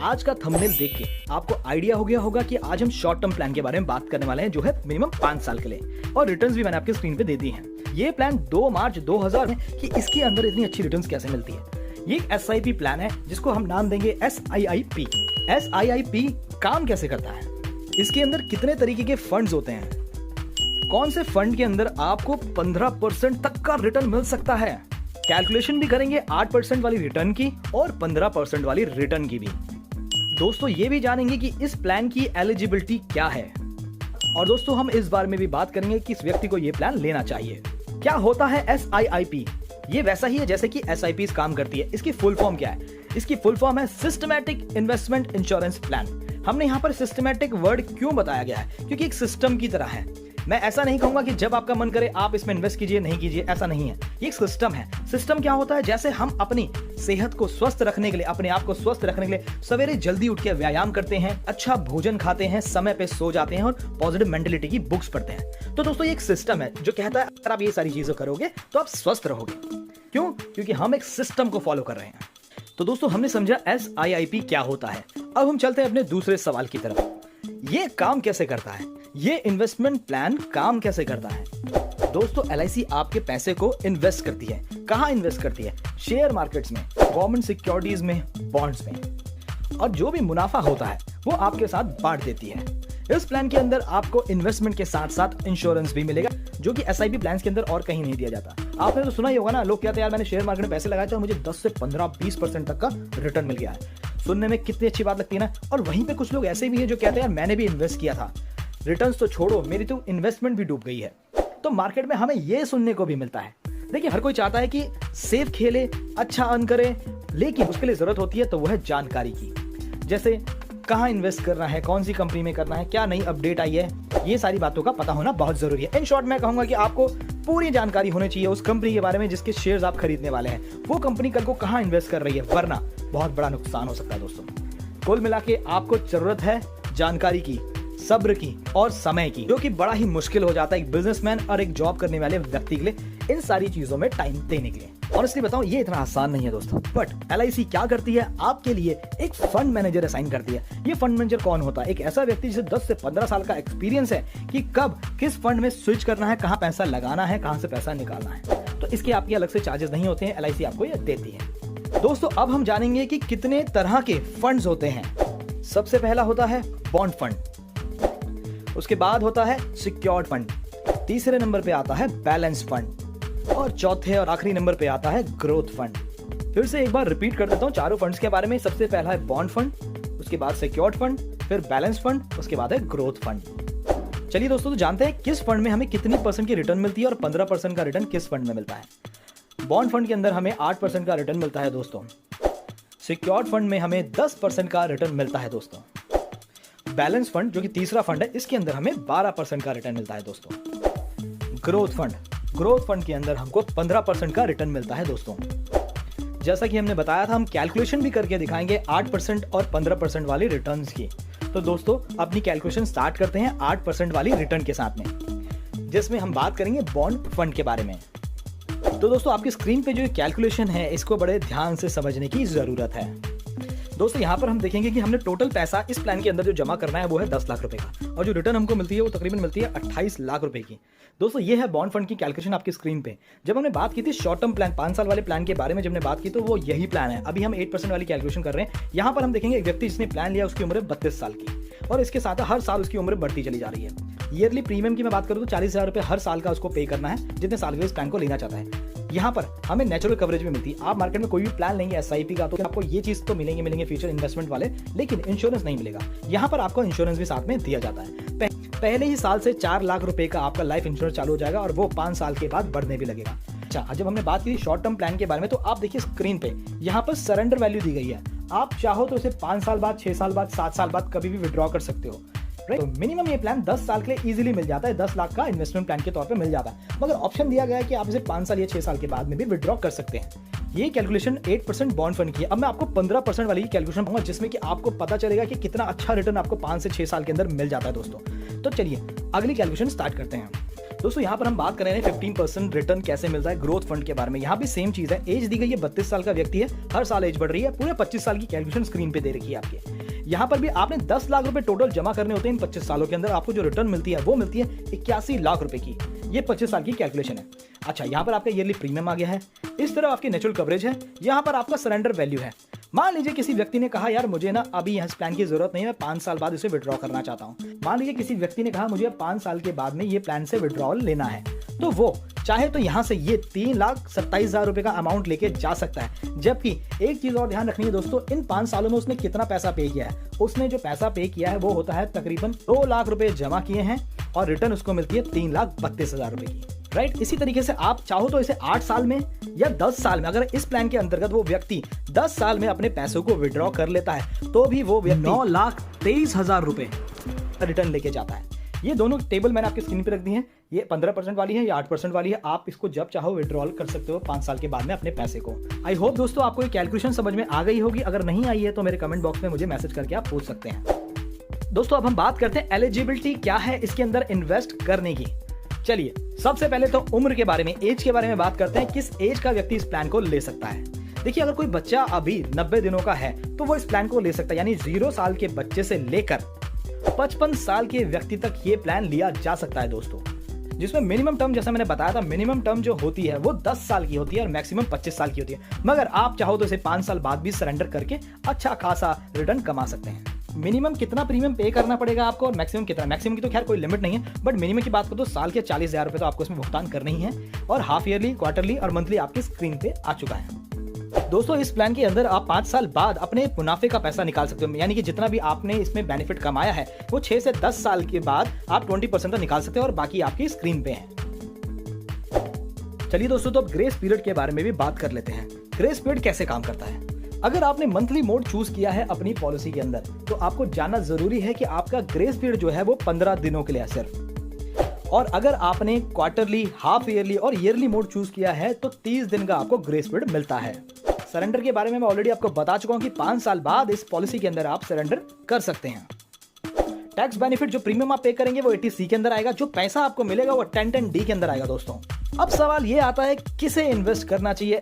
आज का थंबनेल देख के आपको आइडिया हो गया होगा कि आज हम शॉर्ट टर्म प्लान के बारे में बात करने वाले हैं, जो है मिनिमम 5 साल के लिए, और रिटर्न्स भी मैंने आपके स्क्रीन पे दे दी हैं। ये प्लान 2 मार्च 2000 में कि इसके अंदर इतनी अच्छी रिटर्न्स कैसे मिलती है। ये एक SIP प्लान है जिसको हम नाम देंगे SIIP। SIIP काम कैसे करता है, इसके अंदर कितने तरीके के फंड्स होते हैं, कौन से फंड के अंदर आपको 15% तक का रिटर्न मिल सकता है, कैलकुलेशन भी करेंगे 8% वाली रिटर्न की और 15% वाली रिटर्न की भी। दोस्तों ये भी जानेंगे कि इस प्लान की एलिजिबिलिटी क्या है, और दोस्तों हम इस बारे में भी बात करेंगे कि इस व्यक्ति को ये प्लान लेना चाहिए। क्या होता है SIIP? ये वैसा ही है जैसे कि SIPs काम करती है। इसकी फुल फॉर्म क्या है? इसकी फुल फॉर्म है सिस्टमैटिक इन्वेस्टमेंट इंश्योरेंस प्लान। हमने यहाँ पर सिस्टमैटिक वर्ड क्यों बताया गया है? क्योंकि एक सिस्टम की तरह है। मैं ऐसा नहीं कहूंगा कि जब आपका मन करे आप इसमें इन्वेस्ट कीजिए, नहीं कीजिए, ऐसा नहीं है। ये एक सिस्टम है। सिस्टम क्या होता है? जैसे हम अपनी सेहत को स्वस्थ रखने के लिए, अपने आप को स्वस्थ रखने के लिए सवेरे जल्दी उठ के व्यायाम करते हैं, अच्छा भोजन खाते हैं, समय पे सो जाते हैं और पॉजिटिव मेंटलिटी की बुक्स पढ़ते हैं। तो दोस्तों ये एक सिस्टम है जो कहता है अगर आप ये सारी चीजें करोगे तो आप स्वस्थ रहोगे। क्यों? क्योंकि हम एक सिस्टम को फॉलो कर रहे हैं। तो दोस्तों हमने समझा SIIP क्या होता है। अब हम चलते हैं अपने दूसरे सवाल की तरफ। ये काम कैसे करता है? ये इन्वेस्टमेंट प्लान काम कैसे करता है? दोस्तों LIC आपके पैसे को इन्वेस्ट करती है। कहाँ इन्वेस्ट करती है? शेयर मार्केट्स में, गवर्नमेंट सिक्योरिटीज में, बॉन्ड्स में, और जो भी मुनाफा होता है वो आपके साथ बांट देती है। इस प्लान के अंदर आपको इन्वेस्टमेंट के साथ साथ इंश्योरेंस भी मिलेगा, जो कि SIP प्लान के अंदर और कहीं नहीं दिया जाता। आपने तो सुना ही होगा ना, लोग कहते हैं यार मैंने शेयर मार्केट में पैसे लगाए तो मुझे 10 से 15-20% तक का रिटर्न मिल गया है। सुनने में कितनी अच्छी बात लगती है ना। और वहीं पे कुछ लोग ऐसे भी हैं जो कहते हैं यार मैंने भी इन्वेस्ट किया था, रिटर्न्स तो छोड़ो, मेरी तो इन्वेस्टमेंट भी डूब गई है। तो मार्केट में हमें ये सुनने को भी मिलता है। देखिए हर कोई चाहता है कि सेफ खेले, अच्छा अर्न करे, लेकिन उसके लिए जरूरत होती है तो वो है जानकारी की। जैसे कहाँ इन्वेस्ट करना है, कौन सी कंपनी में करना है, क्या नई अपडेट आई है, ये सारी बातों का पता होना बहुत जरूरी है। इन शॉर्ट मैं कहूंगा कि आपको पूरी जानकारी होनी चाहिए उस कंपनी के बारे में जिसके शेयर्स आप खरीदने वाले हैं। वो कंपनी कल को कहाँ इन्वेस्ट कर रही है, वरना बहुत बड़ा नुकसान हो सकता है। दोस्तों कुल मिला के आपको जरूरत है जानकारी की, सब्र की और समय की, जो कि बड़ा ही मुश्किल हो जाता है एक बिजनेसमैन और एक जॉब करने वाले व्यक्ति के लिए इन सारी चीजों में टाइम देने के लिए। और इसलिए बताऊं ये इतना आसान नहीं है दोस्तों। बट LIC क्या करती है? आपके लिए एक फंड मैनेजर असाइन करती है। ये फंड मैनेजर कौन होता है? एक ऐसा व्यक्ति जिसे 10 से 15 साल का एक्सपीरियंस है कि कब किस फंड में स्विच करना है, कहाँ पैसा लगाना है, कहाँ से पैसा निकालना है। तो इसके आपके अलग से चार्जेस नहीं होते हैं, LIC आपको ये देती है। दोस्तों अब हम जानेंगे कि कितने तरह के फंड्स होते हैं। सबसे पहला होता है बॉन्ड फंड, उसके बाद होता है सिक्योर्ड फंड, तीसरे नंबर पे आता है बैलेंस फंड, और चौथे और आखिरी नंबर पे आता है ग्रोथ फंड। फिर से एक बार रिपीट कर देता हूं चारों फंड्स के बारे में। सबसे पहला है बॉन्ड फंड, उसके बाद सिक्योर्ड फंड, फिर बैलेंस फंड, उसके बाद है ग्रोथ फंड। चलिए दोस्तों तो जानते हैं किस फंड में हमें कितनी % की रिटर्न मिलती है और 15% का रिटर्न किस फंड में मिलता है। बॉन्ड फंड के अंदर हमें 8% का रिटर्न मिलता है दोस्तों। सिक्योर्ड फंड में हमें 10% का रिटर्न मिलता है दोस्तों। बैलेंस फंड जो कि तीसरा फंड है, इसके अंदर हमें 12% का रिटर्न मिलता है दोस्तों। ग्रोथ फंड के अंदर हमको 15% का रिटर्न मिलता है दोस्तों। जैसा कि हमने बताया था, हम कैलकुलेशन भी करके दिखाएंगे 8% और 15% वाली रिटर्न्स की। तो दोस्तों अपनी कैलकुलेशन स्टार्ट करते हैं 8% वाली रिटर्न के साथ में, जिसमें हम बात करेंगे बॉन्ड फंड के बारे में। तो दोस्तों आपकी स्क्रीन पे जो कैलकुलेशन है इसको बड़े ध्यान से समझने की जरूरत है। दोस्तों यहाँ पर हम देखेंगे कि हमने टोटल पैसा इस प्लान के अंदर जो जमा करना है वो है 10 लाख रुपए का, और जो रिटर्न हमको मिलती है वो तकरीबन मिलती है 28 लाख रुपए की। दोस्तों ये है बॉन्ड फंड की कैलकुलेशन आपकी स्क्रीन पे। जब हमने बात की थी शॉर्ट टर्म प्लान 5 साल वाले प्लान के बारे में, जब हमने बात की तो वो यही प्लान है। अभी हम 8% वाली कैलकुलेशन कर रहे हैं। यहाँ पर हम देखेंगे एक व्यक्ति जिसने प्लान लिया उसकी उम्र है 32 साल की, और इसके साथ हर साल उसकी उम्र बढ़ती चली जा रही है। ईयरली प्रीमियम की मैं बात करूँ तो 40,000 रुपए हर साल का उसको पे करना है, जितने साल के इस प्लान को लेना चाहता है। यहाँ पर हमें नेचुरल कवरेज भी मिलती है। आप मार्केट में कोई भी प्लान लेंगे SIP का तो आपको ये चीज तो मिलेंगे फ्यूचर इन्वेस्टमेंट वाले, लेकिन इंश्योरेंस नहीं मिलेगा। यहाँ पर आपको इंश्योरेंस भी साथ में दिया जाता है। पहले ही साल से 4 लाख रुपए का आपका लाइफ इंश्योरेंस चालू हो जाएगा, और वो 5 साल के बाद बढ़ने भी लगेगा। अच्छा, जब हमने बात की शॉर्ट टर्म प्लान के बारे में तो आप देखिए स्क्रीन पे यहाँ पर सरेंडर वैल्यू दी गई है। आप चाहो तो इसे 5 साल बाद, 6 साल बाद, 7 साल बाद कभी भी विड्रॉ कर सकते हो। तो मिनिमम ये प्लान 10 साल के लिए इजीली मिल जाता है, 10 लाख का इन्वेस्टमेंट प्लान के तौर पे मिल जाता है। मगर ऑप्शन दिया गया है कि आप इसे 5 साल या 6 साल के बाद में भी विड्रॉ कर सकते हैं। ये कैलकुलेशन 8% बॉन्ड फंड की है। अब मैं आपको 15% वाली कैलकुलेशन दूंगा, जिसमें कि आपको पता चलेगा कि कितना अच्छा रिटर्न आपको 5 से 6 साल के अंदर मिल जाता है दोस्तों। तो चलिए अगली कैलकुलेशन स्टार्ट करते हैं। दोस्तों यहाँ पर हम बात कर रहे हैं 15% रिटर्न कैसे मिलता है ग्रोथ फंड के बारे में। यहाँ भी सेम चीज है, एज दी गई है 32 साल का व्यक्ति है, हर साल एज बढ़ रही है, पूरे 25 साल की कैलकुलेशन स्क्रीन पे दे रखी है आपके। यहाँ पर भी आपने 10 लाख रुपए टोटल जमा करने होते हैं इन 25 सालों के अंदर, आपको जो रिटर्न मिलती है वो मिलती है 81 लाख रुपए की। ये 25 साल की कैलकुलेशन है। अच्छा, यहाँ पर आपका ईयरली प्रीमियम आ गया है, इस तरह आपकी नेचुरल कवरेज है, यहाँ पर आपका सरेंडर वैल्यू है। मान लीजिए किसी व्यक्ति ने कहा यार मुझे ना अभी इस प्लान की जरूरत नहीं है, मैं 5 साल बाद इसे विड्रॉ करना चाहता हूँ। मान लीजिए किसी व्यक्ति ने कहा मुझे 5 साल के बाद में ये प्लान से विड्रॉल लेना है, तो वो चाहे तो यहाँ से ये 3,27,000 रुपए का अमाउंट लेके जा सकता है। जबकि एक चीज और ध्यान रखनी है दोस्तों, इन 5 सालों में उसने कितना पैसा पे किया है, उसने जो पैसा पे किया है वो होता है तकरीबन 2 लाख रुपए जमा किए हैं और रिटर्न उसको मिलती है 3,32,000 रुपए की। राइट, इसी तरीके से आप चाहो तो इसे 8 साल में या 10 साल में, अगर इस प्लान के अंतर्गत वो व्यक्ति 10 साल में अपने पैसों को विड्रॉ कर लेता है तो भी वो व्यक्ति 9,23,000 रुपए रिटर्न लेके जाता है। ये दोनों टेबल मैंने आपकी स्क्रीन पे रख दी हैं, ये 15% वाली है, या 8% वाली है। आप इसको जब चाहो विड्रॉल कर सकते हो 5 साल के बाद में अपने पैसे को। आई होप दोस्तों आपको ये कैलकुलेशन समझ में आ गई होगी। अगर नहीं आई है तो मेरे कमेंट बॉक्स में मुझे मैसेज करके आप पूछ सकते हैं। दोस्तों अब हम बात करते हैं एलिजिबिलिटी क्या है इसके अंदर इन्वेस्ट करने की। चलिए सबसे पहले तो उम्र के बारे में, एज के बारे में बात करते हैं, किस एज का व्यक्ति इस प्लान को ले सकता है। देखिए, अगर कोई बच्चा अभी 90 दिनों का है तो वो इस प्लान को ले सकता है, यानी 0 साल के बच्चे से लेकर 55 साल के व्यक्ति तक ये प्लान लिया जा सकता है दोस्तों, जिसमें मिनिमम टर्म, जैसा मैंने बताया था, मिनिमम टर्म जो होती है वो 10 साल की होती है और मैक्सिमम 25 साल की होती है। मगर आप चाहो तो इसे 5 साल बाद भी सरेंडर करके अच्छा खासा रिटर्न कमा सकते हैं। मिनिमम कितना प्रीमियम पे करना पड़ेगा आपको और मैक्सिमम कितना, मैक्सिमम की तो खैर कोई लिमिट नहीं है, बट मिनिमम की बात करो तो साल के 40,000 रुपए तो आपको इसमें भुगतान करने ही है, और हाफ ईयरली, क्वार्टरली और मंथली आपकी स्क्रीन पे आ चुका है। दोस्तों इस प्लान के अंदर आप 5 साल बाद अपने मुनाफे का पैसा निकाल सकते हो, यानी कि जितना भी आपने इसमें बेनिफिट कमाया है वो 6 से 10 साल के बाद आप 20% निकाल सकते हो और बाकी आपकी स्क्रीन पे है। चलिए दोस्तों, तो अब ग्रेस पीरियड के बारे में भी बात कर लेते हैं। ग्रेस पीरियड कैसे काम करता है। अगर आपने मंथली मोड चूज किया है अपनी पॉलिसी के अंदर, तो आपको जानना जरूरी है कि आपका ग्रेस पीरियड जो है वो 15 दिनों के लिए है सिर्फ। और अगर आपने क्वार्टरली, हाफ ईयरली और ईयरली मोड चूज किया है तो 30 दिन का आपको ग्रेस पीरियड मिलता है। सरेंडर के बारे में मैं ऑलरेडी आपको बता चुका हूं कि 5 साल बाद इस पॉलिसी के अंदर आप सरेंडर कर सकते हैं। टैक्स बेनिफिट जो प्रीमियम आप पे करेंगे वो 80C के अंदर आएगा, जो पैसा आपको मिलेगा वो 1010D के अंदर आएगा। दोस्तों अब सवाल ये आता है किसे इन्वेस्ट करना चाहिए